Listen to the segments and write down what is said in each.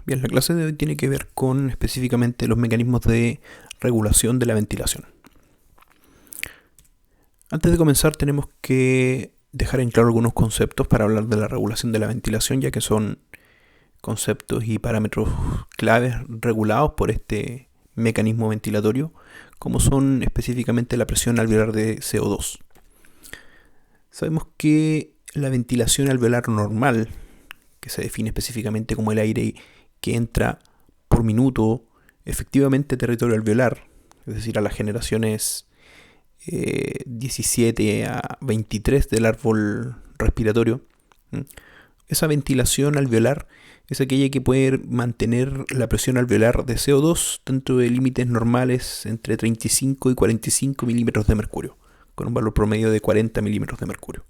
Bien, la clase de hoy tiene que ver con específicamente los mecanismos de regulación de la ventilación. Antes de comenzar tenemos que dejar en claro algunos conceptos para hablar de la regulación de la ventilación, ya que son conceptos y parámetros claves regulados por este mecanismo ventilatorio, como son específicamente la presión alveolar de CO2. Sabemos que la ventilación alveolar normal, que se define específicamente como el aire que entra por minuto efectivamente a territorio alveolar, es decir, a las generaciones 17 a 23 del árbol respiratorio. Esa ventilación alveolar es aquella que puede mantener la presión alveolar de CO2 dentro de límites normales entre 35 y 45 milímetros de mercurio, con un valor promedio de 40 milímetros de mercurio.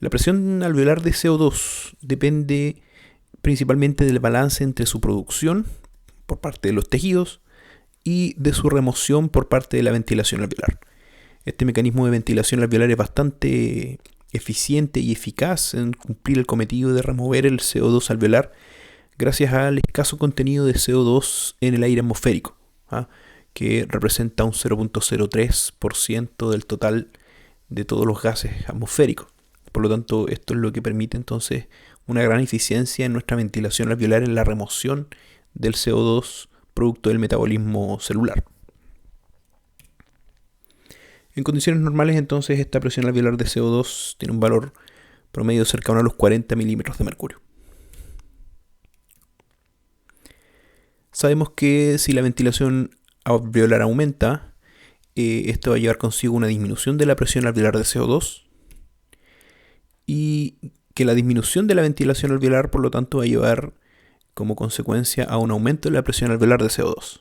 La presión alveolar de CO2 depende principalmente del balance entre su producción por parte de los tejidos y de su remoción por parte de la ventilación alveolar. Este mecanismo de ventilación alveolar es bastante eficiente y eficaz en cumplir el cometido de remover el CO2 alveolar gracias al escaso contenido de CO2 en el aire atmosférico, que representa un 0.03% del total de todos los gases atmosféricos. Por lo tanto, esto es lo que permite entonces una gran eficiencia en nuestra ventilación alveolar en la remoción del CO2 producto del metabolismo celular. En condiciones normales, entonces, esta presión alveolar de CO2 tiene un valor promedio cercano a los 40 milímetros de mercurio. Sabemos que si la ventilación alveolar aumenta, esto va a llevar consigo una disminución de la presión alveolar de CO2 y que la disminución de la ventilación alveolar, por lo tanto, va a llevar como consecuencia a un aumento de la presión alveolar de CO2.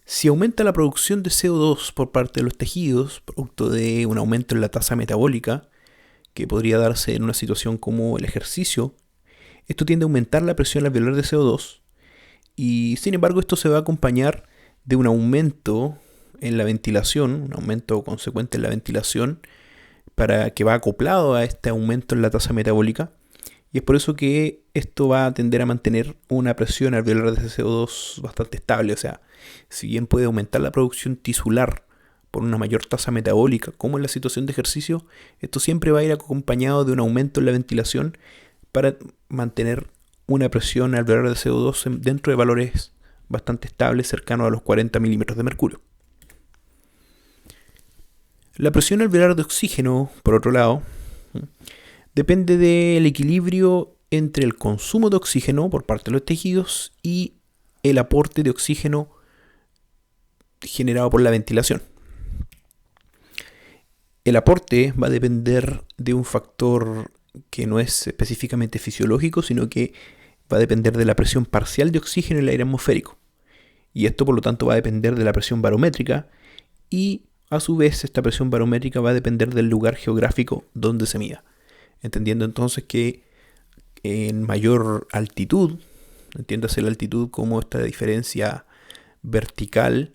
Si aumenta la producción de CO2 por parte de los tejidos, producto de un aumento en la tasa metabólica, que podría darse en una situación como el ejercicio, esto tiende a aumentar la presión alveolar de CO2 y sin embargo esto se va a acompañar de un aumento en la ventilación, un aumento consecuente en la ventilación para que va acoplado a este aumento en la tasa metabólica. Y es por eso que esto va a tender a mantener una presión alveolar de CO2 bastante estable. O sea, si bien puede aumentar la producción tisular por una mayor tasa metabólica, como en la situación de ejercicio, esto siempre va a ir acompañado de un aumento en la ventilación para mantener una presión alveolar de CO2 dentro de valores bastante estables, cercanos a los 40 milímetros de mercurio. La presión alveolar de oxígeno, por otro lado, depende del equilibrio entre el consumo de oxígeno por parte de los tejidos y el aporte de oxígeno generado por la ventilación. El aporte va a depender de un factor que no es específicamente fisiológico, sino que va a depender de la presión parcial de oxígeno en el aire atmosférico. Y esto, por lo tanto, va a depender de la presión barométrica y, a su vez, esta presión barométrica va a depender del lugar geográfico donde se mida. Entendiendo entonces que en mayor altitud, entiéndase la altitud como esta diferencia vertical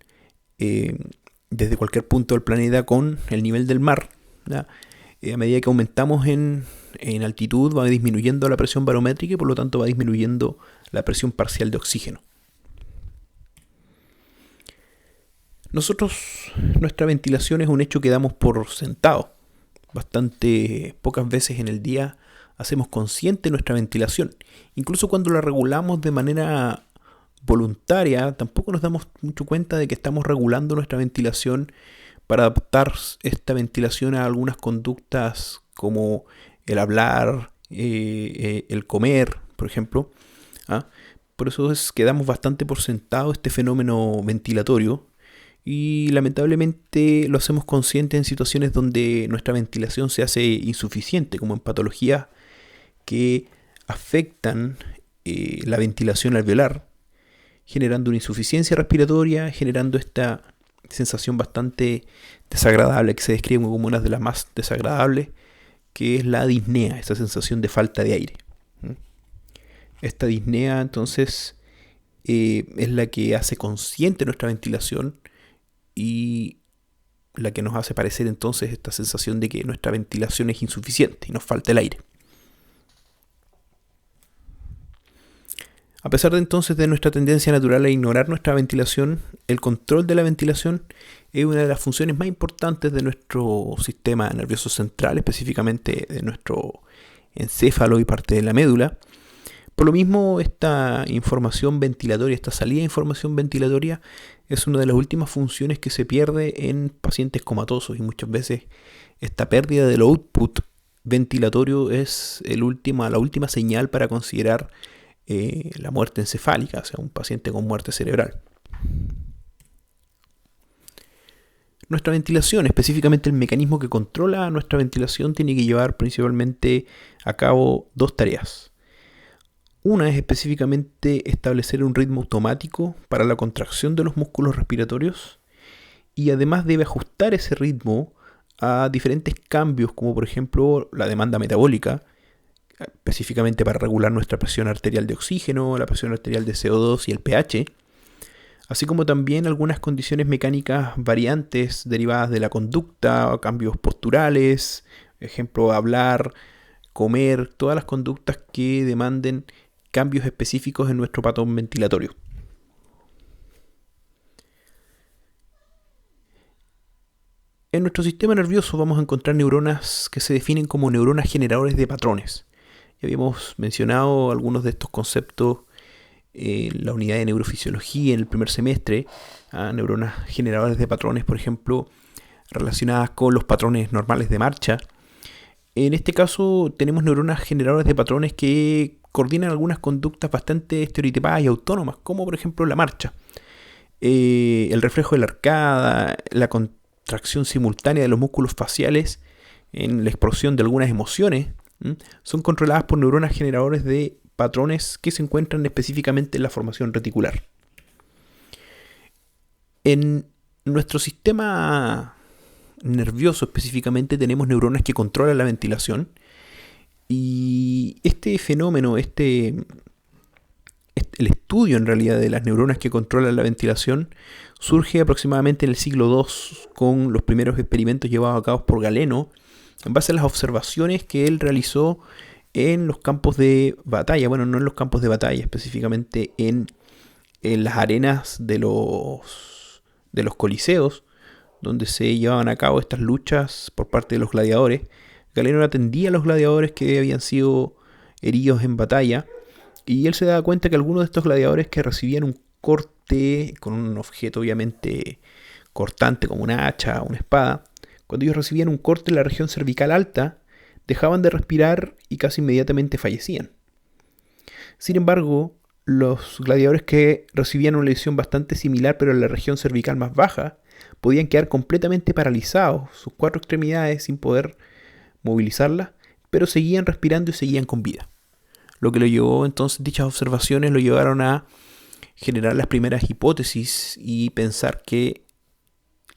desde cualquier punto del planeta con el nivel del mar, a medida que aumentamos en altitud va disminuyendo la presión barométrica y por lo tanto va disminuyendo la presión parcial de oxígeno. Nuestra ventilación es un hecho que damos por sentado. Bastante pocas veces en el día hacemos consciente nuestra ventilación. Incluso cuando la regulamos de manera voluntaria, tampoco nos damos mucho cuenta de que estamos regulando nuestra ventilación para adaptar esta ventilación a algunas conductas como el hablar, el comer, por ejemplo. Por eso es que damos bastante por sentado este fenómeno ventilatorio. Y lamentablemente lo hacemos consciente en situaciones donde nuestra ventilación se hace insuficiente, como en patologías que afectan la ventilación alveolar, generando una insuficiencia respiratoria, generando esta sensación bastante desagradable que se describe como una de las más desagradables, que es la disnea, esa sensación de falta de aire. Esta disnea entonces es la que hace consciente nuestra ventilación y la que nos hace parecer entonces esta sensación de que nuestra ventilación es insuficiente y nos falta el aire. A pesar de entonces de nuestra tendencia natural a ignorar nuestra ventilación, el control de la ventilación es una de las funciones más importantes de nuestro sistema nervioso central, específicamente de nuestro encéfalo y parte de la médula. Por lo mismo, esta información ventilatoria, esta salida de información ventilatoria, es una de las últimas funciones que se pierde en pacientes comatosos, y muchas veces esta pérdida del output ventilatorio es la última señal para considerar la muerte encefálica, o sea, un paciente con muerte cerebral. Nuestra ventilación, específicamente el mecanismo que controla nuestra ventilación, tiene que llevar principalmente a cabo dos tareas. Una es específicamente establecer un ritmo automático para la contracción de los músculos respiratorios, y además debe ajustar ese ritmo a diferentes cambios, como por ejemplo la demanda metabólica, específicamente para regular nuestra presión arterial de oxígeno, la presión arterial de CO2 y el pH, así como también algunas condiciones mecánicas variantes derivadas de la conducta, cambios posturales, ejemplo, hablar, comer, todas las conductas que demanden cambios específicos en nuestro patrón ventilatorio. En nuestro sistema nervioso vamos a encontrar neuronas que se definen como neuronas generadores de patrones. Ya habíamos mencionado algunos de estos conceptos en la unidad de neurofisiología en el primer semestre. Neuronas generadoras de patrones, por ejemplo, relacionadas con los patrones normales de marcha. En este caso tenemos neuronas generadoras de patrones que coordinan algunas conductas bastante estereotipadas y autónomas, como por ejemplo la marcha, el reflejo de la arcada, la contracción simultánea de los músculos faciales en la expresión de algunas emociones. Son controladas por neuronas generadores de patrones que se encuentran específicamente en la formación reticular. En nuestro sistema nervioso específicamente tenemos neuronas que controlan la ventilación, y este fenómeno, el estudio en realidad de las neuronas que controlan la ventilación surge aproximadamente en el siglo II con los primeros experimentos llevados a cabo por Galeno en base a las observaciones que él realizó en los campos de batalla, bueno, no en los campos de batalla, específicamente en las arenas de los coliseos, donde se llevaban a cabo estas luchas por parte de los gladiadores. Galeno atendía a los gladiadores que habían sido heridos en batalla, y él se daba cuenta que algunos de estos gladiadores que recibían un corte con un objeto obviamente cortante como una hacha o una espada, cuando ellos recibían un corte en la región cervical alta, dejaban de respirar y casi inmediatamente fallecían. Sin embargo, los gladiadores que recibían una lesión bastante similar pero en la región cervical más baja, podían quedar completamente paralizados, sus cuatro extremidades sin poder movilizarlas, pero seguían respirando y seguían con vida. Lo que lo llevó entonces, dichas observaciones lo llevaron a generar las primeras hipótesis y pensar que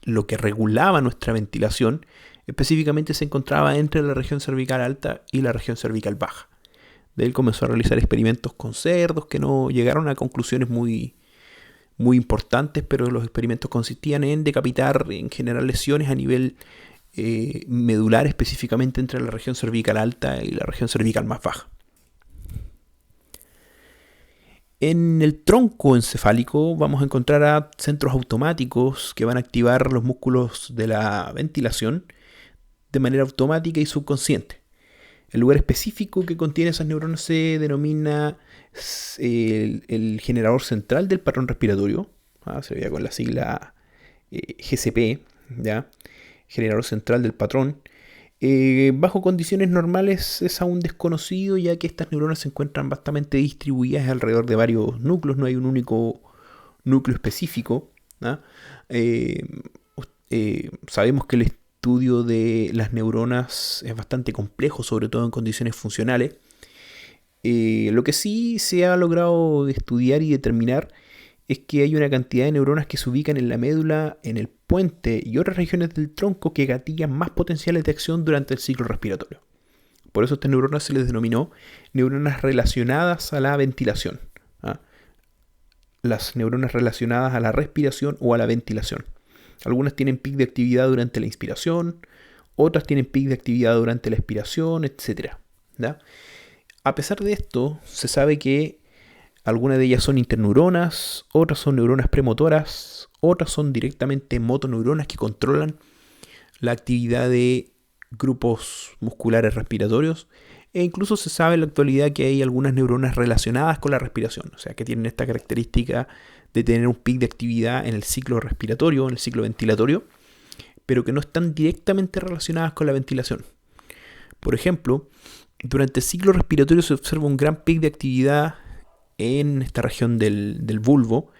lo que regulaba nuestra ventilación específicamente se encontraba entre la región cervical alta y la región cervical baja. De él comenzó a realizar experimentos con cerdos que no llegaron a conclusiones muy importantes, pero los experimentos consistían en decapitar, en generar lesiones a nivel medular, específicamente entre la región cervical alta y la región cervical más baja. En el tronco encefálico vamos a encontrar a centros automáticos que van a activar los músculos de la ventilación de manera automática y subconsciente. El lugar específico que contiene esas neuronas se denomina el generador central del patrón respiratorio. Se veía con la sigla GCP, ¿ya? Generador central del patrón. Bajo condiciones normales es aún desconocido, ya que estas neuronas se encuentran bastante distribuidas alrededor de varios núcleos, no hay un único núcleo específico. Sabemos que el estudio de las neuronas es bastante complejo, sobre todo en condiciones funcionales. Lo que sí se ha logrado estudiar y determinar es que hay una cantidad de neuronas que se ubican en la médula, en el puente y otras regiones del tronco que gatillan más potenciales de acción durante el ciclo respiratorio. Por eso a estas neuronas se les denominó neuronas relacionadas a la ventilación. Las neuronas relacionadas a la respiración o a la ventilación. Algunas tienen pic de actividad durante la inspiración, otras tienen pic de actividad durante la expiración, etc. A pesar de esto, se sabe que Algunas de ellas son interneuronas, otras son neuronas premotoras, otras son directamente motoneuronas que controlan la actividad de grupos musculares respiratorios. E incluso se sabe en la actualidad que hay algunas neuronas relacionadas con la respiración, o sea, que tienen esta característica de tener un pic de actividad en el ciclo respiratorio, en el ciclo ventilatorio, pero que no están directamente relacionadas con la ventilación. Por ejemplo, durante el ciclo respiratorio se observa un gran pic de actividad en esta región del bulbo,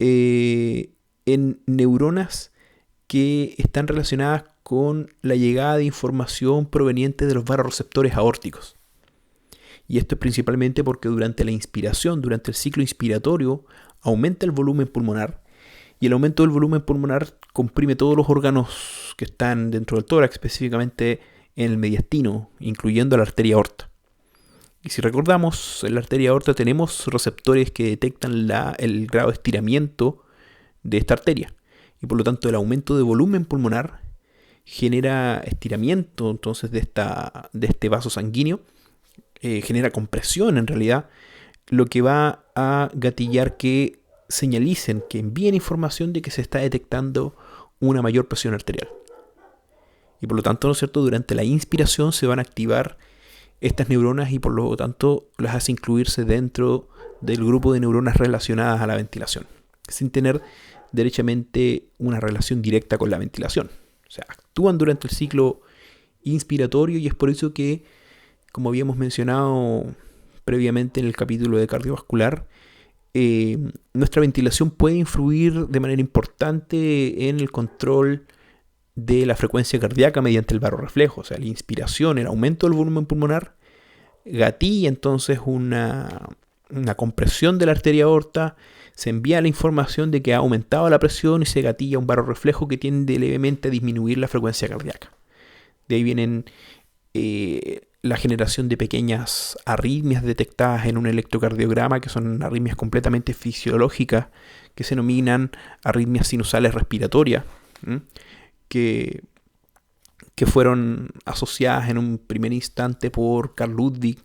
en neuronas que están relacionadas con la llegada de información proveniente de los vasoreceptores aórticos. Y esto es principalmente porque durante la inspiración, durante el ciclo inspiratorio, aumenta el volumen pulmonar, y el aumento del volumen pulmonar comprime todos los órganos que están dentro del tórax, específicamente en el mediastino, incluyendo la arteria aorta. Y si recordamos, en la arteria aorta tenemos receptores que detectan el grado de estiramiento de esta arteria. Y por lo tanto el aumento de volumen pulmonar genera estiramiento entonces de este vaso sanguíneo, genera compresión en realidad, lo que va a gatillar que señalicen, que envíen información de que se está detectando una mayor presión arterial. Y por lo tanto, ¿no es cierto?, durante la inspiración se van a activar estas neuronas y por lo tanto las hace incluirse dentro del grupo de neuronas relacionadas a la ventilación, sin tener derechamente una relación directa con la ventilación. O sea, actúan durante el ciclo inspiratorio y es por eso que, como habíamos mencionado previamente en el capítulo de cardiovascular, nuestra ventilación puede influir de manera importante en el control de la frecuencia cardíaca mediante el barorreflejo. O sea, la inspiración, el aumento del volumen pulmonar, gatilla entonces una compresión de la arteria aorta, se envía la información de que ha aumentado la presión y se gatilla un barorreflejo que tiende levemente a disminuir la frecuencia cardíaca. De ahí vienen la generación de pequeñas arritmias detectadas en un electrocardiograma, que son arritmias completamente fisiológicas, que se denominan arritmias sinusales respiratorias, que fueron asociadas en un primer instante por Carl Ludwig,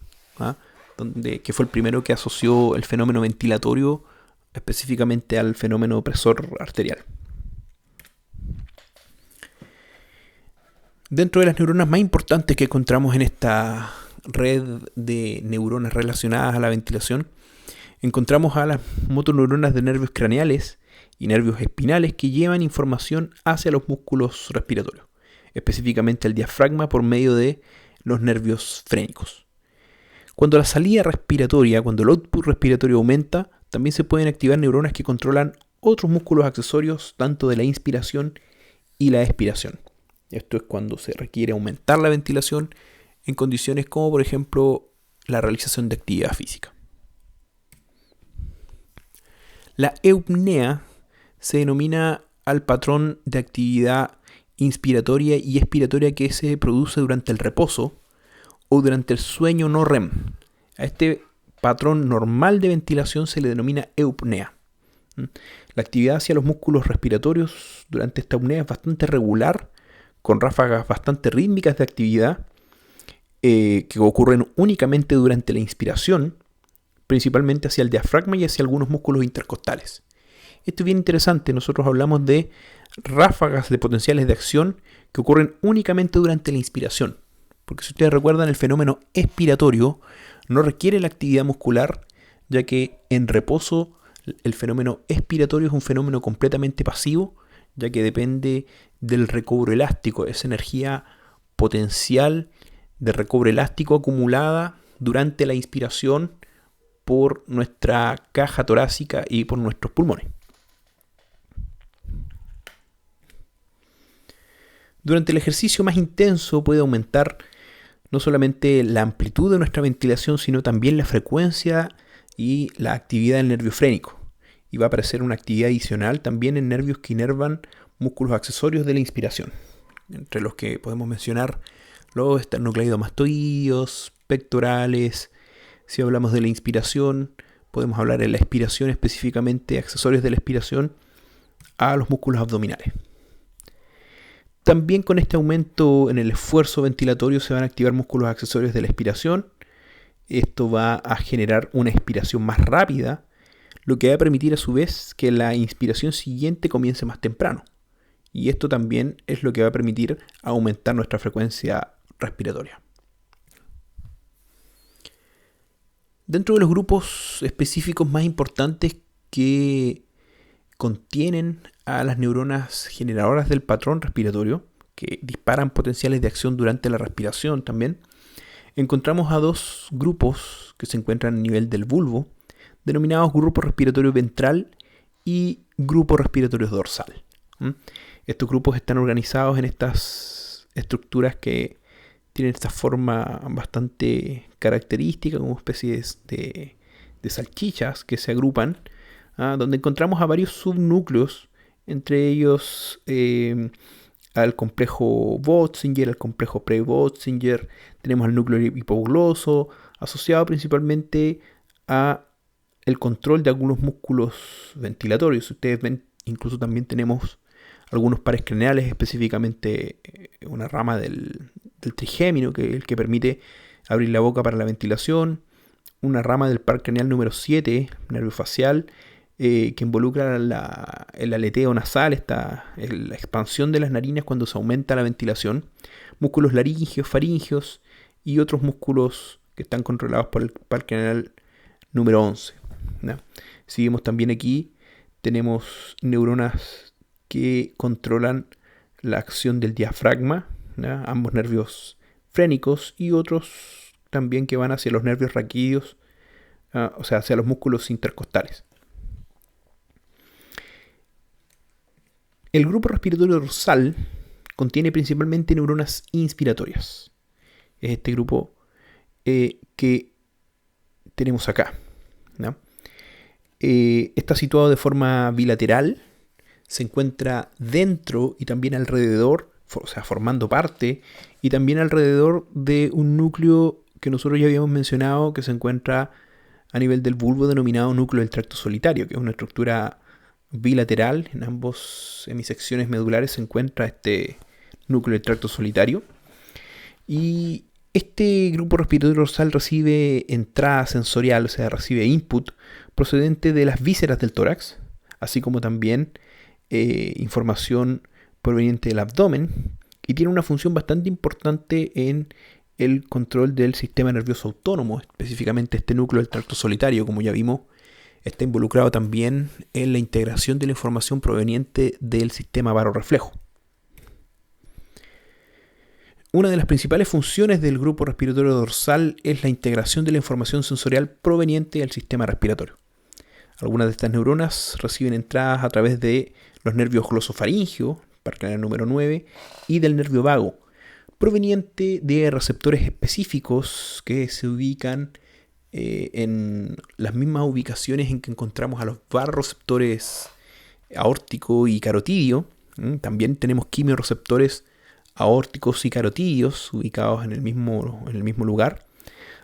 que fue el primero que asoció el fenómeno ventilatorio específicamente al fenómeno opresor arterial. Dentro de las neuronas más importantes que encontramos en esta red de neuronas relacionadas a la ventilación, encontramos a las motoneuronas de nervios craneales y nervios espinales que llevan información hacia los músculos respiratorios, específicamente el diafragma por medio de los nervios frénicos. Cuando la salida respiratoria, cuando el output respiratorio aumenta, también se pueden activar neuronas que controlan otros músculos accesorios, tanto de la inspiración y la expiración. Esto es cuando se requiere aumentar la ventilación en condiciones como, por ejemplo, la realización de actividad física. La eupnea se denomina al patrón de actividad inspiratoria y expiratoria que se produce durante el reposo o durante el sueño no REM. A este patrón normal de ventilación se le denomina eupnea. La actividad hacia los músculos respiratorios durante esta eupnea es bastante regular, con ráfagas bastante rítmicas de actividad que ocurren únicamente durante la inspiración, principalmente hacia el diafragma y hacia algunos músculos intercostales. Esto es bien interesante, nosotros hablamos de ráfagas de potenciales de acción que ocurren únicamente durante la inspiración, porque si ustedes recuerdan, el fenómeno expiratorio no requiere la actividad muscular, ya que en reposo el fenómeno expiratorio es un fenómeno completamente pasivo, ya que depende del recobro elástico, esa energía potencial de recobro elástico acumulada durante la inspiración por nuestra caja torácica y por nuestros pulmones. Durante el ejercicio más intenso puede aumentar no solamente la amplitud de nuestra ventilación, sino también la frecuencia y la actividad del nervio frénico. Y va a aparecer una actividad adicional también en nervios que inervan músculos accesorios de la inspiración, entre los que podemos mencionar los esternocleidomastoideos, pectorales. Si hablamos de la inspiración, podemos hablar de la expiración, específicamente accesorios de la expiración a los músculos abdominales. También con este aumento en el esfuerzo ventilatorio se van a activar músculos accesorios de la expiración, Esto va a generar una expiración más rápida, lo que va a permitir a su vez que la inspiración siguiente comience más temprano. Y esto también es lo que va a permitir aumentar nuestra frecuencia respiratoria. Dentro de los grupos específicos más importantes que contienen a las neuronas generadoras del patrón respiratorio, que disparan potenciales de acción durante la respiración también, encontramos a dos grupos que se encuentran a nivel del bulbo, denominados grupo respiratorio ventral y grupo respiratorio dorsal. Estos grupos están organizados en estas estructuras que tienen esta forma bastante característica, como especies de salchichas que se agrupan, donde encontramos a varios subnúcleos, entre ellos al complejo Bötzinger, al complejo pre-Bötzinger, tenemos al núcleo hipogloso, asociado principalmente a el control de algunos músculos ventilatorios. Ustedes ven, incluso también tenemos algunos pares craneales, específicamente una rama del trigémino, que es el que permite abrir la boca para la ventilación, una rama del par craneal número 7, nervio facial, que involucra el aleteo nasal, la expansión de las narinas cuando se aumenta la ventilación, músculos laringeos, faringeos y otros músculos que están controlados por el par craneal número 11. ¿No? Seguimos también aquí, tenemos neuronas que controlan la acción del diafragma, ¿no? Ambos nervios frénicos, y otros también que van hacia los nervios raquídeos, o sea, hacia los músculos intercostales. El grupo respiratorio dorsal contiene principalmente neuronas inspiratorias. Es este grupo que tenemos acá, ¿no? Está situado de forma bilateral, se encuentra dentro y también alrededor, o sea, formando parte, y también alrededor de un núcleo que nosotros ya habíamos mencionado, que se encuentra a nivel del bulbo, denominado núcleo del tracto solitario, que es una estructura bilateral. En ambos hemisecciones medulares se encuentra este núcleo del tracto solitario. Y este grupo respiratorio dorsal recibe entrada sensorial, o sea, recibe input procedente de las vísceras del tórax, así como también información proveniente del abdomen, y tiene una función bastante importante en el control del sistema nervioso autónomo, específicamente este núcleo del tracto solitario, como ya vimos, está involucrado también en la integración de la información proveniente del sistema barorreflejo. Una de las principales funciones del grupo respiratorio dorsal es la integración de la información sensorial proveniente del sistema respiratorio. Algunas de estas neuronas reciben entradas a través de los nervios glosofaringeos, par craneal número 9, y del nervio vago, proveniente de receptores específicos que se ubican en las mismas ubicaciones en que encontramos a los vasoreceptores aórtico y carotidio. También tenemos quimiorreceptores aórticos y carotidios ubicados en el mismo lugar,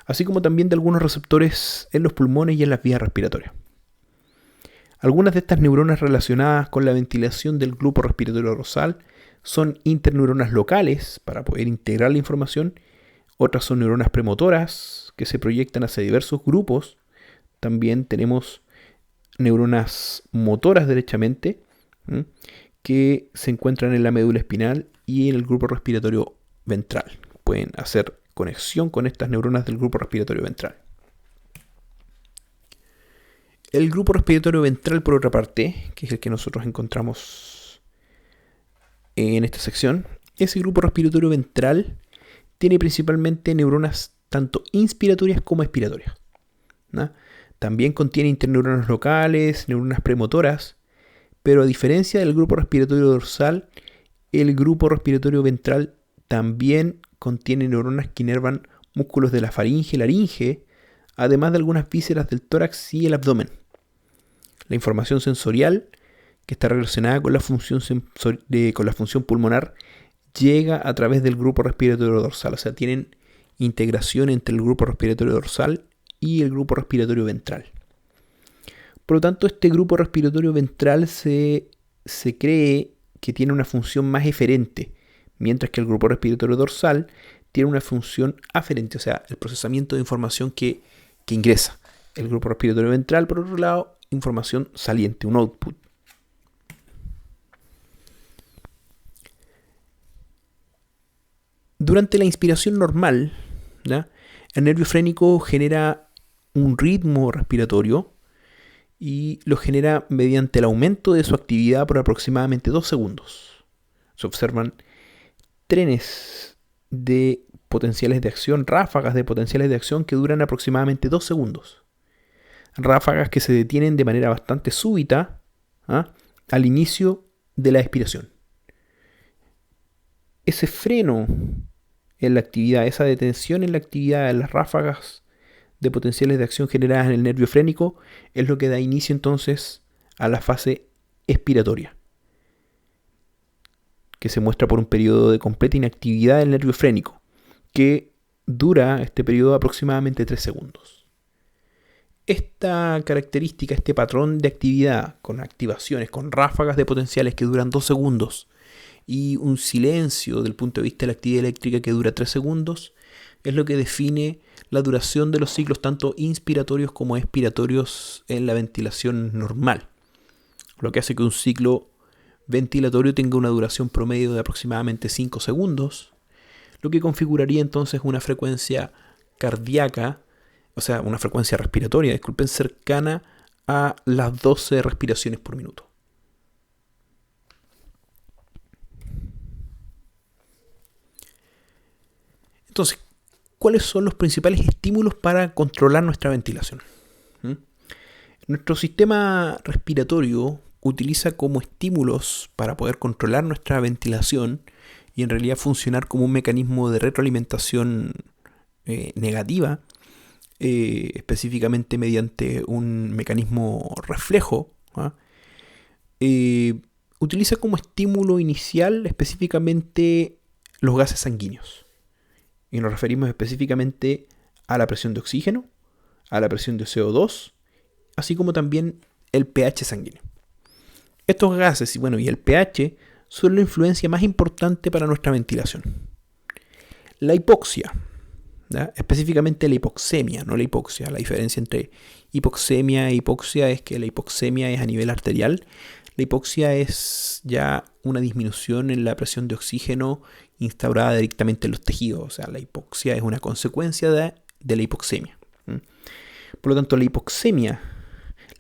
así como también de algunos receptores en los pulmones y en las vías respiratorias. Algunas de estas neuronas relacionadas con la ventilación del grupo respiratorio dorsal son interneuronas locales para poder integrar la información. Otras son neuronas premotoras que se proyectan hacia diversos grupos. También tenemos neuronas motoras derechamente, que se encuentran en la médula espinal y en el grupo respiratorio ventral. Pueden hacer conexión con estas neuronas del grupo respiratorio ventral. El grupo respiratorio ventral, por otra parte, que es el que nosotros encontramos en esta sección, ese grupo respiratorio ventral tiene principalmente neuronas tanto inspiratorias como expiratorias, ¿no? También contiene interneuronas locales, neuronas premotoras, pero a diferencia del grupo respiratorio dorsal, el grupo respiratorio ventral también contiene neuronas que inervan músculos de la faringe y laringe, además de algunas vísceras del tórax y el abdomen. La información sensorial, que está relacionada con la función pulmonar, llega a través del grupo respiratorio dorsal. O sea, tienen integración entre el grupo respiratorio dorsal y el grupo respiratorio ventral. Por lo tanto, este grupo respiratorio ventral se cree que tiene una función más eferente, mientras que el grupo respiratorio dorsal tiene una función aferente, o sea, el procesamiento de información que ingresa. El grupo respiratorio ventral, por otro lado, información saliente, un output. Durante la inspiración normal, ¿ya?, el nervio frénico genera un ritmo respiratorio y lo genera mediante el aumento de su actividad por aproximadamente 2 segundos. Se observan trenes de potenciales de acción, ráfagas de potenciales de acción que duran aproximadamente 2 segundos. Ráfagas que se detienen de manera bastante súbita, ¿ah?, al inicio de la expiración. Ese freno en la actividad, esa detención en la actividad de las ráfagas de potenciales de acción generadas en el nervio frénico es lo que da inicio entonces a la fase expiratoria, que se muestra por un periodo de completa inactividad del nervio frénico, que dura este periodo aproximadamente 3 segundos. Esta característica, este patrón de actividad con activaciones, con ráfagas de potenciales que duran 2 segundos y un silencio del punto de vista de la actividad eléctrica que dura 3 segundos, es lo que define la duración de los ciclos tanto inspiratorios como expiratorios en la ventilación normal. Lo que hace que un ciclo ventilatorio tenga una duración promedio de aproximadamente 5 segundos, lo que configuraría entonces una frecuencia cardíaca, o sea, una frecuencia respiratoria, disculpen, cercana a las 12 respiraciones por minuto. Entonces, ¿cuáles son los principales estímulos para controlar nuestra ventilación? Nuestro sistema respiratorio utiliza como estímulos para poder controlar nuestra ventilación y en realidad funcionar como un mecanismo de retroalimentación negativa, específicamente mediante un mecanismo reflejo, ¿ah? Utiliza como estímulo inicial específicamente los gases sanguíneos. Y nos referimos específicamente a la presión de oxígeno, a la presión de CO2, así como también el pH sanguíneo. Estos gases y el pH son la influencia más importante para nuestra ventilación. La hipoxia, ¿ya?, específicamente la hipoxemia, no la hipoxia. La diferencia entre hipoxemia e hipoxia es que la hipoxemia es a nivel arterial. La hipoxia es ya una disminución en la presión de oxígeno instaurada directamente en los tejidos. O sea, la hipoxia es una consecuencia de la hipoxemia. Por lo tanto, la hipoxemia,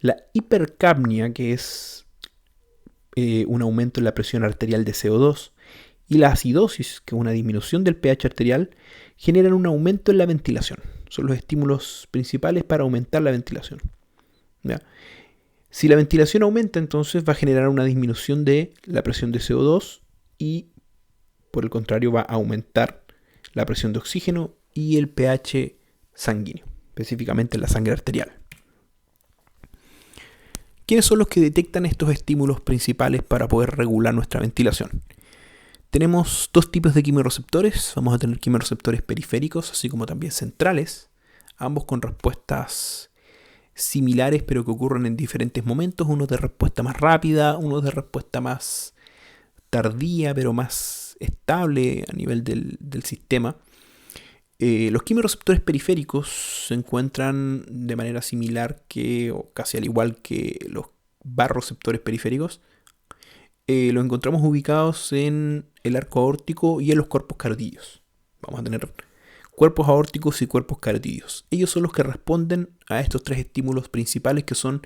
la hipercapnia, que es un aumento en la presión arterial de CO2, y la acidosis, que es una disminución del pH arterial, generan un aumento en la ventilación. Son los estímulos principales para aumentar la ventilación, ¿ya? Si la ventilación aumenta, entonces va a generar una disminución de la presión de CO2 y, por el contrario, va a aumentar la presión de oxígeno y el pH sanguíneo, específicamente en la sangre arterial. ¿Quiénes son los que detectan estos estímulos principales para poder regular nuestra ventilación? Tenemos dos tipos de quimioreceptores. Vamos a tener quimioreceptores periféricos, así como también centrales, ambos con respuestas similares pero que ocurren en diferentes momentos, uno de respuesta más rápida, uno de respuesta más tardía pero más estable a nivel del sistema. Los quimioreceptores periféricos se encuentran de manera similar o casi al igual que los barroreceptores periféricos. Los encontramos ubicados en el arco aórtico y en los cuerpos carotídeos. Vamos a tener cuerpos aórticos y cuerpos carotídeos. Ellos son los que responden a estos tres estímulos principales que son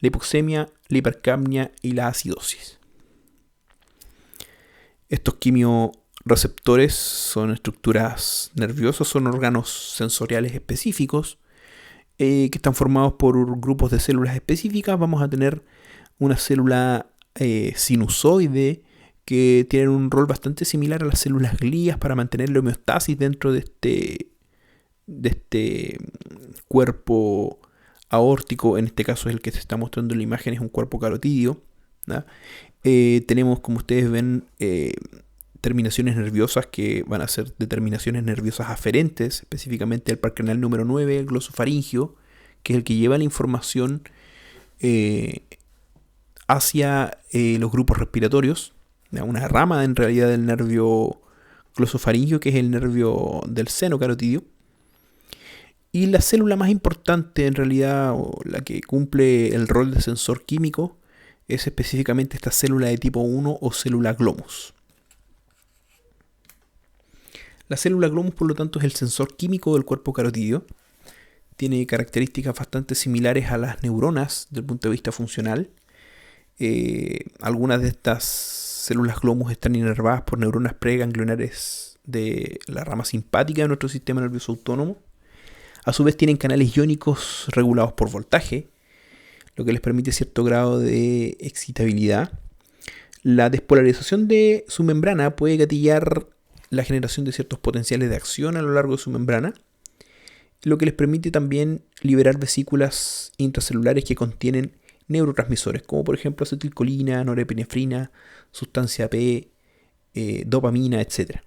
la hipoxemia, la hipercapnia y la acidosis. Estos quimioreceptores son estructuras nerviosas, son órganos sensoriales específicos que están formados por grupos de células específicas. Vamos a tener una célula sinusoide que tienen un rol bastante similar a las células glías para mantener la homeostasis dentro de este cuerpo aórtico. En este caso es el que se está mostrando en la imagen, es un cuerpo carotídeo, ¿no? Tenemos, como ustedes ven, terminaciones nerviosas que van a ser determinaciones nerviosas aferentes, específicamente el par craneal número 9, el glosofaringio, que es el que lleva la información hacia los grupos respiratorios, una rama en realidad del nervio glosofaringio, que es el nervio del seno carotidio. Y la célula más importante en realidad, o la que cumple el rol de sensor químico, es específicamente esta célula de tipo 1 o célula glomus. La célula glomus, por lo tanto, es el sensor químico del cuerpo carotidio. Tiene características bastante similares a las neuronas desde el punto de vista funcional. Algunas de estas células glomus están inervadas por neuronas preganglionares de la rama simpática de nuestro sistema nervioso autónomo. A su vez tienen canales iónicos regulados por voltaje, lo que les permite cierto grado de excitabilidad. La despolarización de su membrana puede gatillar la generación de ciertos potenciales de acción a lo largo de su membrana, lo que les permite también liberar vesículas intracelulares que contienen neurotransmisores, como por ejemplo acetilcolina, norepinefrina, sustancia P, dopamina, etc.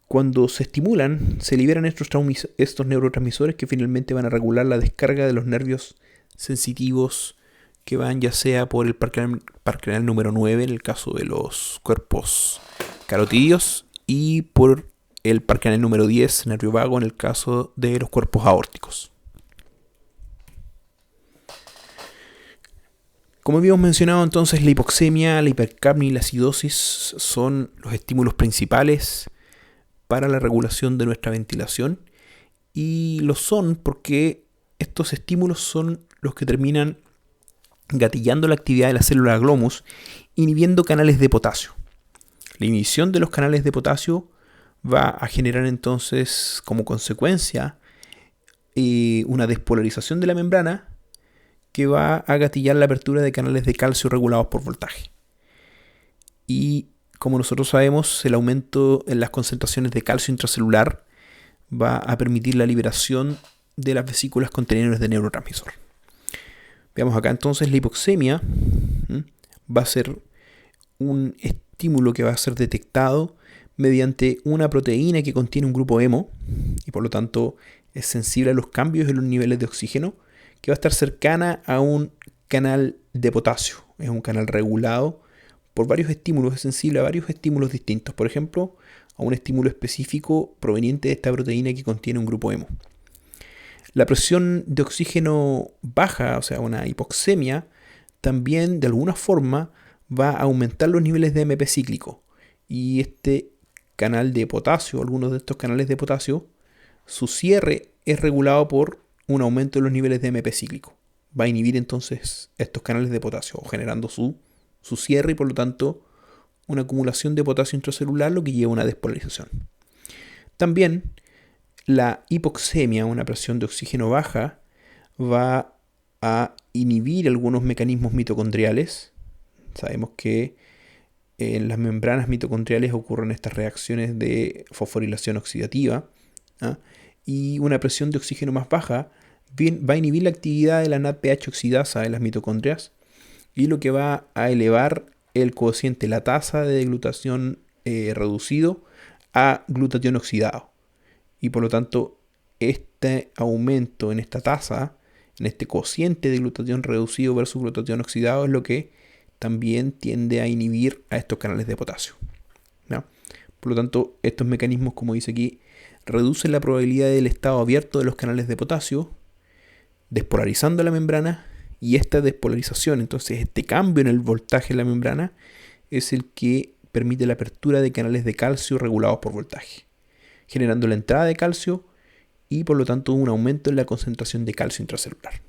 Cuando se estimulan, se liberan estos neurotransmisores que finalmente van a regular la descarga de los nervios sensitivos que van ya sea por el parcrenal número 9 en el caso de los cuerpos carotidios y por el parcrenal número 10, nervio vago, en el caso de los cuerpos aórticos. Como habíamos mencionado entonces, la hipoxemia, la hipercapnia y la acidosis son los estímulos principales para la regulación de nuestra ventilación, y lo son porque estos estímulos son los que terminan gatillando la actividad de la célula glomus, inhibiendo canales de potasio. La inhibición de los canales de potasio va a generar entonces como consecuencia una despolarización de la membrana que va a gatillar la apertura de canales de calcio regulados por voltaje. Y como nosotros sabemos, el aumento en las concentraciones de calcio intracelular va a permitir la liberación de las vesículas contenedores de neurotransmisor. Veamos acá entonces, la hipoxemia va a ser un estímulo que va a ser detectado mediante una proteína que contiene un grupo hemo y por lo tanto es sensible a los cambios en los niveles de oxígeno, que va a estar cercana a un canal de potasio. Es un canal regulado por varios estímulos, es sensible a varios estímulos distintos. Por ejemplo, a un estímulo específico proveniente de esta proteína que contiene un grupo hemo. La presión de oxígeno baja, o sea, una hipoxemia, también de alguna forma va a aumentar los niveles de AMP cíclico. Y este canal de potasio, algunos de estos canales de potasio, su cierre es regulado por un aumento de los niveles de AMP cíclico. Va a inhibir entonces estos canales de potasio, generando su cierre y por lo tanto una acumulación de potasio intracelular, lo que lleva a una despolarización. También la hipoxemia, una presión de oxígeno baja, va a inhibir algunos mecanismos mitocondriales. Sabemos que en las membranas mitocondriales ocurren estas reacciones de fosforilación oxidativa, y una presión de oxígeno más baja va a inhibir la actividad de la NADPH oxidasa de las mitocondrias, y lo que va a elevar el cociente, la tasa de deglutación reducido a glutatión oxidado. Y por lo tanto, este aumento en esta tasa, en este cociente de glutatión reducido versus glutatión oxidado, es lo que también tiende a inhibir a estos canales de potasio, ¿no? Por lo tanto, estos mecanismos, como dice aquí, reducen la probabilidad del estado abierto de los canales de potasio, despolarizando la membrana, y esta despolarización, entonces este cambio en el voltaje de la membrana, es el que permite la apertura de canales de calcio regulados por voltaje, generando la entrada de calcio y por lo tanto un aumento en la concentración de calcio intracelular.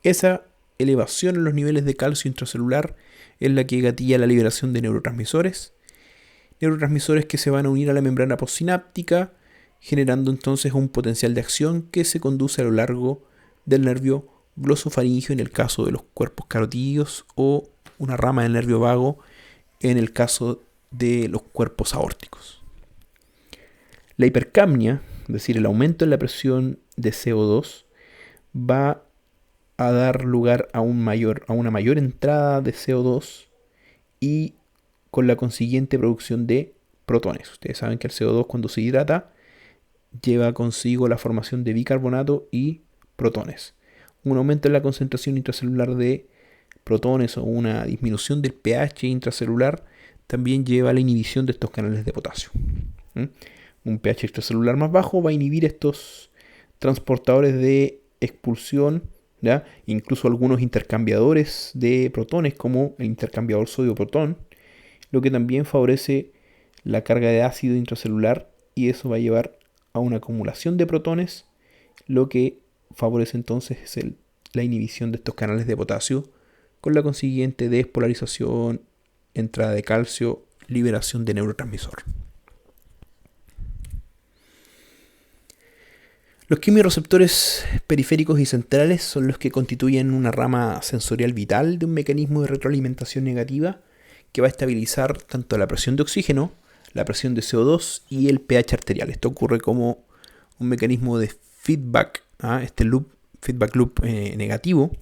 Esa elevación en los niveles de calcio intracelular es la que gatilla la liberación de neurotransmisores que se van a unir a la membrana postsináptica, generando entonces un potencial de acción que se conduce a lo largo del nervio glosofaringio en el caso de los cuerpos carotídeos, o una rama del nervio vago en el caso de los cuerpos aórticos. La hipercapnia, es decir, el aumento en la presión de CO2, va a dar lugar a una mayor entrada de CO2 y con la consiguiente producción de protones. Ustedes saben que el CO2, cuando se hidrata, lleva consigo la formación de bicarbonato y protones. Un aumento en la concentración intracelular de protones o una disminución del pH intracelular también lleva a la inhibición de estos canales de potasio. Un pH extracelular más bajo va a inhibir estos transportadores de expulsión, ¿ya? Incluso algunos intercambiadores de protones, como el intercambiador sodio-protón, lo que también favorece la carga de ácido intracelular, y eso va a llevar a una acumulación de protones, lo que favorece entonces es la inhibición de estos canales de potasio, con la consiguiente despolarización, entrada de calcio, liberación de neurotransmisor. Los quimiorreceptores periféricos y centrales son los que constituyen una rama sensorial vital de un mecanismo de retroalimentación negativa que va a estabilizar tanto la presión de oxígeno, la presión de CO2 y el pH arterial. Esto ocurre como un mecanismo de feedback, este feedback loop negativo,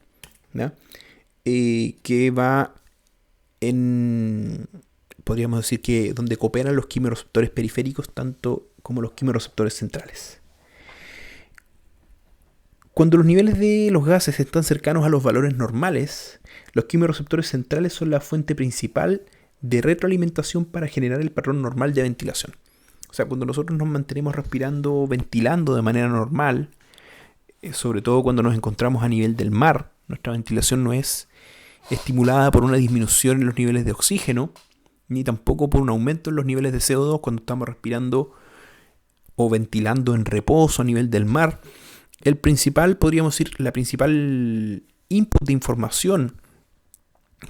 que va podríamos decir que donde cooperan los quimiorreceptores periféricos tanto como los quimiorreceptores centrales. Cuando los niveles de los gases están cercanos a los valores normales, los quimiorreceptores centrales son la fuente principal de retroalimentación para generar el patrón normal de ventilación. O sea, cuando nosotros nos mantenemos respirando, ventilando de manera normal, sobre todo cuando nos encontramos a nivel del mar, nuestra ventilación no es estimulada por una disminución en los niveles de oxígeno, ni tampoco por un aumento en los niveles de CO2 cuando estamos respirando o ventilando en reposo a nivel del mar. Podríamos decir, la principal input de información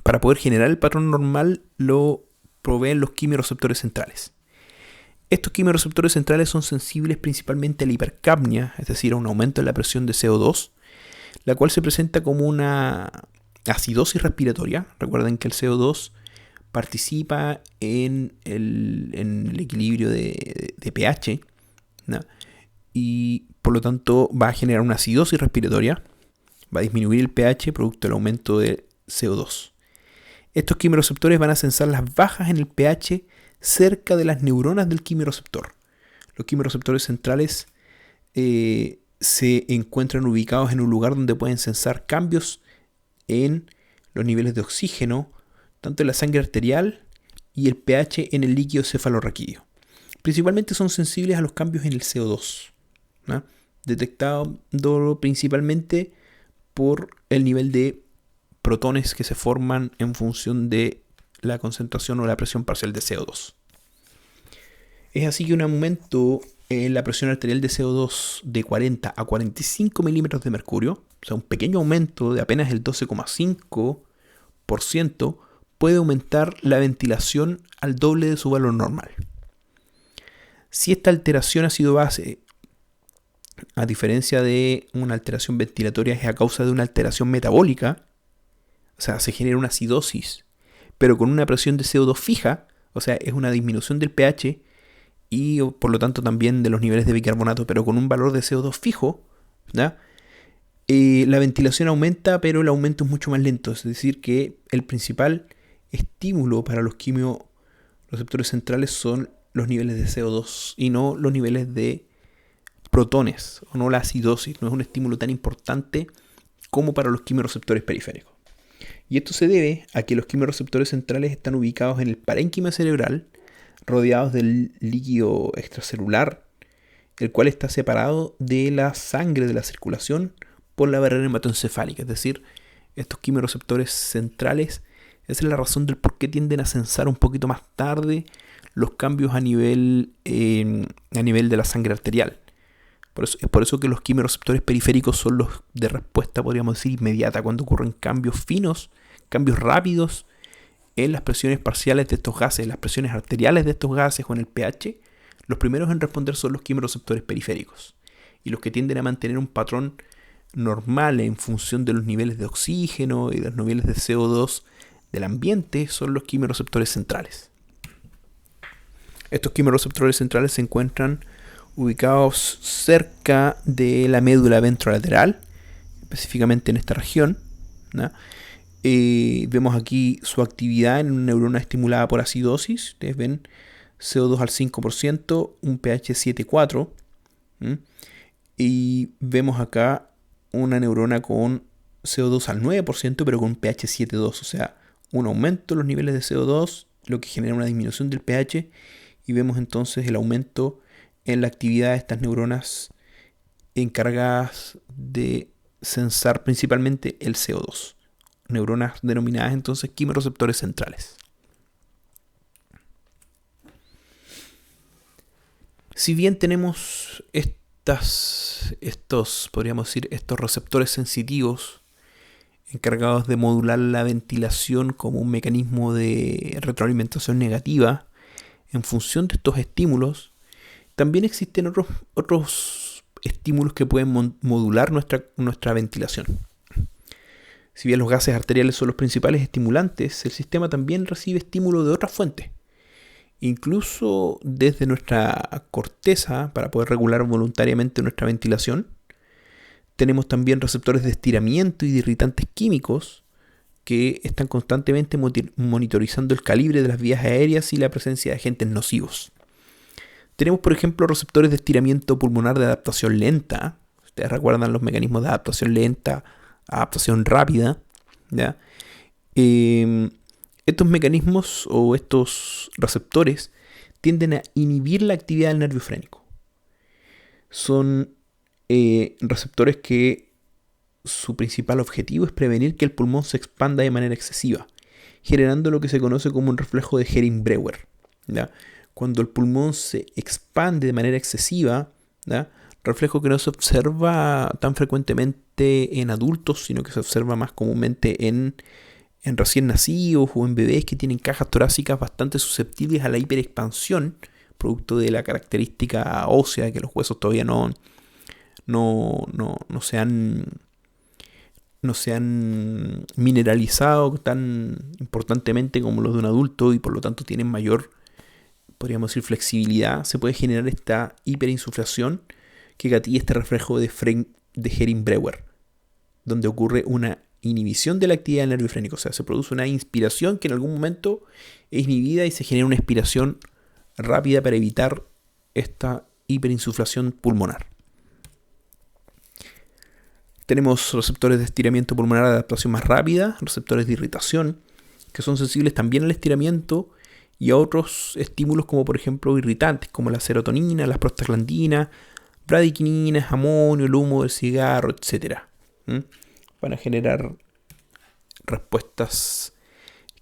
para poder generar el patrón normal lo proveen los quimiorreceptores centrales. Estos quimiorreceptores centrales son sensibles principalmente a la hipercapnia, es decir, a un aumento en la presión de CO2, la cual se presenta como una acidosis respiratoria. Recuerden que el CO2 participa en el equilibrio de pH, ¿no? Y por lo tanto va a generar una acidosis respiratoria, va a disminuir el pH producto del aumento de CO2. Estos quimiorreceptores van a sensar las bajas en el pH cerca de las neuronas del quimiorreceptor. Los quimiorreceptores centrales se encuentran ubicados en un lugar donde pueden sensar cambios en los niveles de oxígeno, tanto en la sangre arterial y el pH en el líquido cefalorraquídeo. Principalmente son sensibles a los cambios en el CO2, ¿no? Detectado principalmente por el nivel de protones que se forman en función de la concentración o la presión parcial de CO2. Es así que un aumento en la presión arterial de CO2 de 40 a 45 milímetros de mercurio, o sea, un pequeño aumento de apenas el 12,5%, puede aumentar la ventilación al doble de su valor normal. Si esta alteración ácido-base, a diferencia de una alteración ventilatoria, es a causa de una alteración metabólica, o sea, se genera una acidosis, pero con una presión de CO2 fija, o sea, es una disminución del pH y por lo tanto también de los niveles de bicarbonato, pero con un valor de CO2 fijo, ¿ya? La ventilación aumenta, pero el aumento es mucho más lento. Es decir, que el principal estímulo para los quimiorreceptores centrales son los niveles de CO2 y no los niveles de protones, o no la acidosis. No es un estímulo tan importante como para los quimiorreceptores periféricos. Y esto se debe a que los quimiorreceptores centrales están ubicados en el parénquima cerebral, rodeados del líquido extracelular, el cual está separado de la sangre de la circulación por la barrera hematoencefálica. Es decir, estos quimiorreceptores centrales, esa es la razón del por qué tienden a sensar un poquito más tarde los cambios a nivel de la sangre arterial. Es por eso que los quimiorreceptores periféricos son los de respuesta, podríamos decir, inmediata, cuando ocurren cambios finos, cambios rápidos en las presiones parciales de estos gases, las presiones arteriales de estos gases o en el pH. Los primeros en responder son los quimiorreceptores periféricos, y los que tienden a mantener un patrón normal en función de los niveles de oxígeno y de los niveles de CO2 del ambiente son los quimiorreceptores centrales. Estos quimiorreceptores centrales se encuentran ubicados cerca de la médula ventrolateral, específicamente en esta región, ¿no? Vemos aquí su actividad en una neurona estimulada por acidosis. Ustedes ven CO2 al 5%, un pH 7,4. Y vemos acá una neurona con CO2 al 9%, pero con un pH 7,2. O sea, un aumento en los niveles de CO2 lo que genera una disminución del pH y vemos entonces el aumento en la actividad de estas neuronas encargadas de sensar principalmente el CO2. Neuronas denominadas entonces quimioreceptores centrales. Si bien tenemos podríamos decir, estos receptores sensitivos encargados de modular la ventilación como un mecanismo de retroalimentación negativa en función de estos estímulos, también existen otros estímulos que pueden modular nuestra ventilación. Si bien los gases arteriales son los principales estimulantes, el sistema también recibe estímulo de otras fuentes. Incluso desde nuestra corteza, para poder regular voluntariamente nuestra ventilación, tenemos también receptores de estiramiento y de irritantes químicos que están constantemente monitorizando el calibre de las vías aéreas y la presencia de agentes nocivos. Tenemos, por ejemplo, receptores de estiramiento pulmonar de adaptación lenta. Ustedes recuerdan los mecanismos de adaptación lenta, adaptación rápida, ¿ya? Estos mecanismos o estos receptores tienden a inhibir la actividad del nervio frénico. Son receptores que su principal objetivo es prevenir que el pulmón se expanda de manera excesiva, generando lo que se conoce como un reflejo de Hering-Breuer, ¿ya? Cuando el pulmón se expande de manera excesiva, ¿ya? Reflejo que no se observa tan frecuentemente en adultos, sino que se observa más comúnmente en recién nacidos o en bebés que tienen cajas torácicas bastante susceptibles a la hiperexpansión, producto de la característica ósea que los huesos todavía no se han mineralizado tan importantemente como los de un adulto y por lo tanto tienen mayor, podríamos decir, flexibilidad. Se puede generar esta hiperinsuflación que gatilla este reflejo de Hering-Breuer, donde ocurre una inhibición de la actividad del nervio frénico. O sea, se produce una inspiración que en algún momento es inhibida y se genera una expiración rápida para evitar esta hiperinsuflación pulmonar. Tenemos receptores de estiramiento pulmonar de adaptación más rápida, receptores de irritación, que son sensibles también al estiramiento y a otros estímulos como por ejemplo irritantes como la serotonina, las prostaglandinas, bradiquininas, amonio, el humo del cigarro, etc. Van a generar respuestas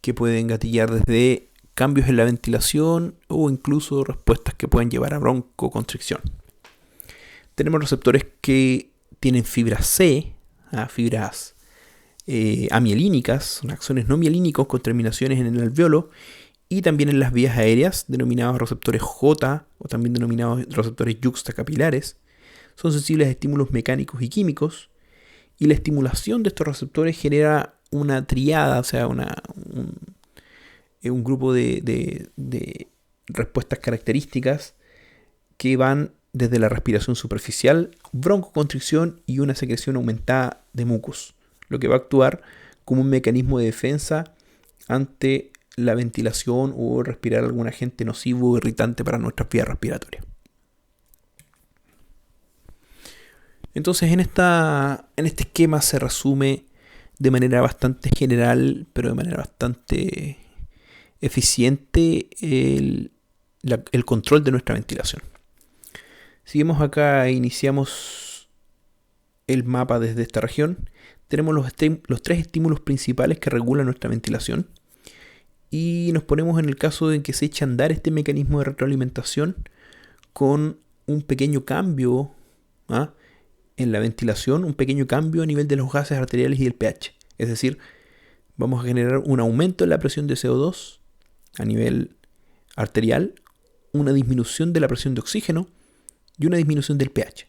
que pueden gatillar desde cambios en la ventilación o incluso respuestas que pueden llevar a broncoconstricción. Tenemos receptores que tienen fibras C, fibras amielínicas, axones no mielínicos con terminaciones en el alveolo y también en las vías aéreas, denominados receptores J o también denominados receptores yuxtacapilares. Son sensibles a estímulos mecánicos y químicos y la estimulación de estos receptores genera una triada, o sea, un grupo de respuestas características que van desde la respiración superficial, broncoconstricción y una secreción aumentada de mucus, lo que va a actuar como un mecanismo de defensa ante la ventilación o respirar algún agente nocivo o irritante para nuestras vías respiratorias. Entonces en este esquema se resume de manera bastante general, pero de manera bastante eficiente el control de nuestra ventilación. Seguimos acá e iniciamos el mapa desde esta región. Tenemos los tres estímulos principales que regulan nuestra ventilación y nos ponemos en el caso de que se eche a andar este mecanismo de retroalimentación con un pequeño cambio en la ventilación, un pequeño cambio a nivel de los gases arteriales y del pH. Es decir, vamos a generar un aumento en la presión de CO2 a nivel arterial, una disminución de la presión de oxígeno y una disminución del pH.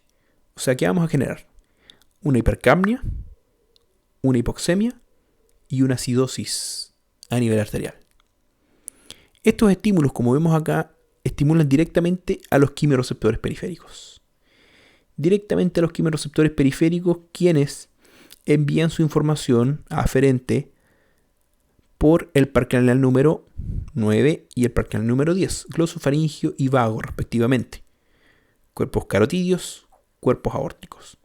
O sea, ¿qué vamos a generar? Una hipercapnia, una hipoxemia y una acidosis a nivel arterial. Estos estímulos, como vemos acá, estimulan directamente a los quimioreceptores periféricos. Directamente a los quimioreceptores periféricos, quienes envían su información aferente por el par craneal número 9 y el par craneal número 10, glosofaringio y vago respectivamente. Cuerpos carotídeos, cuerpos aórticos.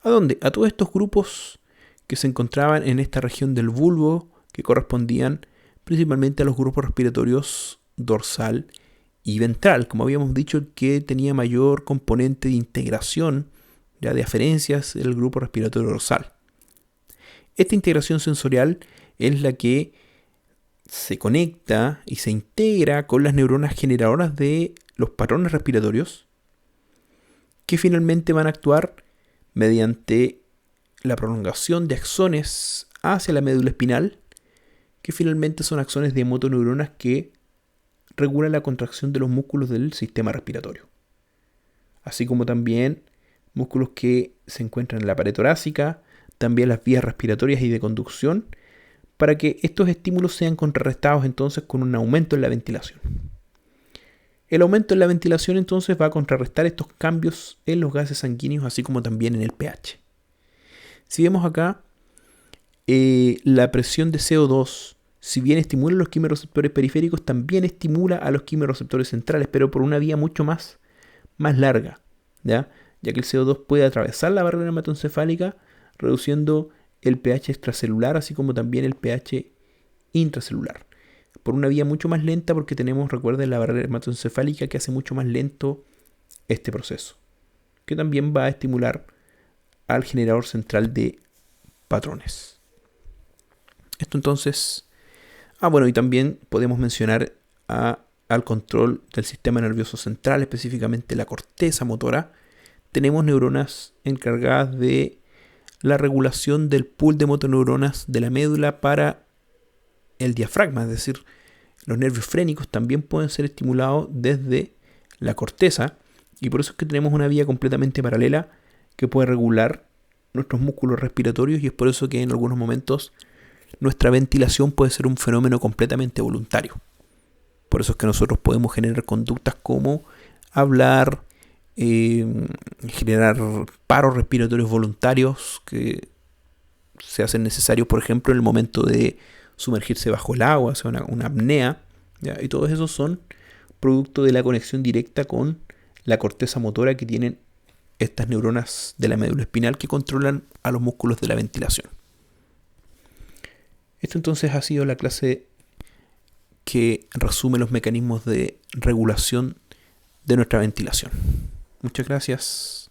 ¿A dónde? A todos estos grupos que se encontraban en esta región del bulbo que correspondían principalmente a los grupos respiratorios dorsal y ventral, como habíamos dicho, que tenía mayor componente de integración, ya de aferencias, el grupo respiratorio dorsal. Esta integración sensorial es la que se conecta y se integra con las neuronas generadoras de los patrones respiratorios, que finalmente van a actuar mediante la prolongación de axones hacia la médula espinal, que finalmente son axones de motoneuronas que regulan la contracción de los músculos del sistema respiratorio, así como también músculos que se encuentran en la pared torácica, también las vías respiratorias y de conducción, para que estos estímulos sean contrarrestados entonces con un aumento en la ventilación. El aumento en la ventilación entonces va a contrarrestar estos cambios en los gases sanguíneos, así como también en el pH. Si vemos acá, la presión de CO2, si bien estimula los quimioreceptores periféricos, también estimula a los quimioreceptores centrales, pero por una vía mucho más larga, ya que el CO2 puede atravesar la barrera hematoencefálica, reduciendo el pH extracelular, así como también el pH intracelular. Por una vía mucho más lenta, porque tenemos, recuerden, la barrera hematoencefálica que hace mucho más lento este proceso, que también va a estimular al generador central de patrones. Esto entonces... bueno, y también podemos mencionar al control del sistema nervioso central, específicamente la corteza motora. Tenemos neuronas encargadas de la regulación del pool de motoneuronas de la médula para el diafragma, es decir, los nervios frénicos también pueden ser estimulados desde la corteza, y por eso es que tenemos una vía completamente paralela que puede regular nuestros músculos respiratorios, y es por eso que en algunos momentos nuestra ventilación puede ser un fenómeno completamente voluntario. Por eso es que nosotros podemos generar conductas como hablar, generar paros respiratorios voluntarios que se hacen necesarios, por ejemplo, en el momento de sumergirse bajo el agua, o sea, una apnea, ¿ya? Y todos esos son producto de la conexión directa con la corteza motora que tienen estas neuronas de la médula espinal que controlan a los músculos de la ventilación. Esto entonces ha sido la clase que resume los mecanismos de regulación de nuestra ventilación. Muchas gracias.